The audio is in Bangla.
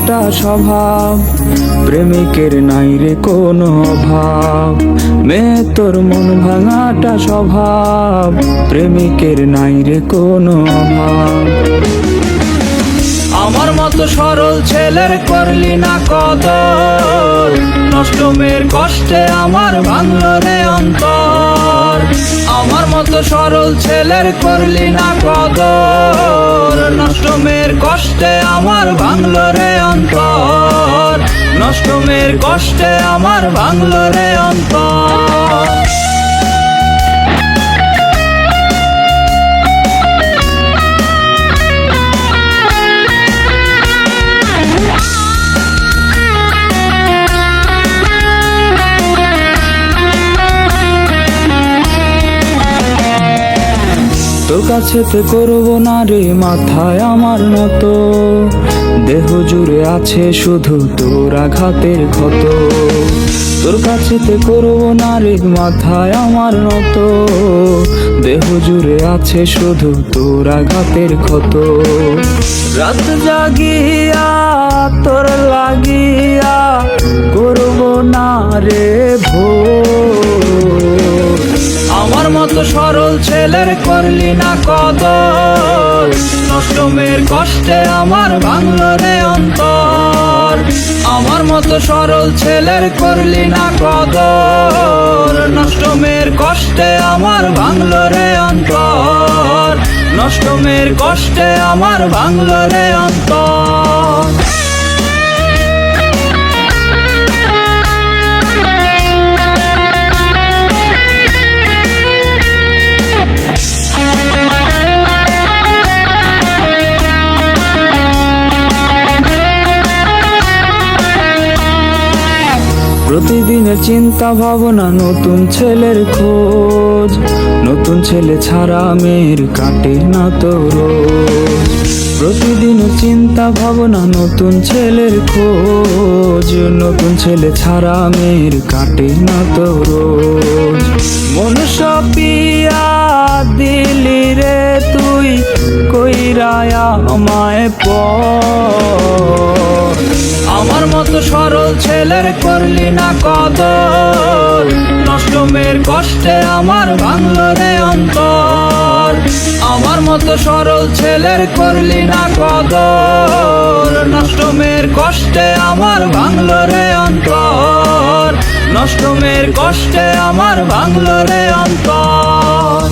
ভাঙাটা স্বভাব, প্রেমিকের নাই রে কোনো অভাব। মেয়ে তোর মন ভাঙাটা স্বভাব, প্রেমিকের নাই রে কোনো অভাব। আমার মতো সরল ছেলের করলি না কদর, নষ্ট মেয়ের কষ্টে আমার ভাঙলো রে অন্তর। আমার মতো সরল ছেলের করলি না কদর, নষ্ট মেয়ের কষ্টে আমার ভাঙলো রে অন্তর। নষ্ট মেয়ের কষ্টে আমার ভাঙলো রে অন্তর। তোর কাছেতে করবো না রে মাথায় আমার নত, দেহ জুড়ে আছে শুধু তোর আঘাতের ক্ষত। তোর কাছেতে করবো না রে মাথায় আমার নত, দেহ জুড়ে আছে শুধু তোর আঘাতের ক্ষত। রাত জাগিয়া তোর লাগিয়া করবো না রে ভোর। আমার মতো সরল ছেলের করলি না কদর, নষ্ট মেয়ের কষ্টে আমার ভাঙলো রে অন্তর। আমার মতো সরল ছেলের করলি না কদর, নষ্ট মেয়ের কষ্টে আমার ভাঙলো রে অন্তর। নষ্ট মেয়ের কষ্টে আমার ভাঙলো রে অন্তর। প্রতিদিনের চিন্তা ভাবনা নতুন ছেলের খোঁজ, নতুন ছেলে ছাড়া মেয়ের কাটে না তো রোজ। প্রতিদিনের চিন্তা ভাবনা নতুন ছেলের খোঁজ, নতুন ছেলে ছাড়া মেয়ের কাটে না তো রোজ। মন সপিয়া দিলি রে তুই কইরায়া আমায় পর। আমার মতো সরল ছেলের করলি না কদর, নষ্ট মেয়ের কষ্টে আমার ভাঙলো রে অন্তর। আমার মতো সরল ছেলের করলি না কদর, নষ্ট মেয়ের কষ্টে আমার ভাঙলো রে অন্তর। নষ্ট মেয়ের কষ্টে আমার ভাঙলো রে অন্তর।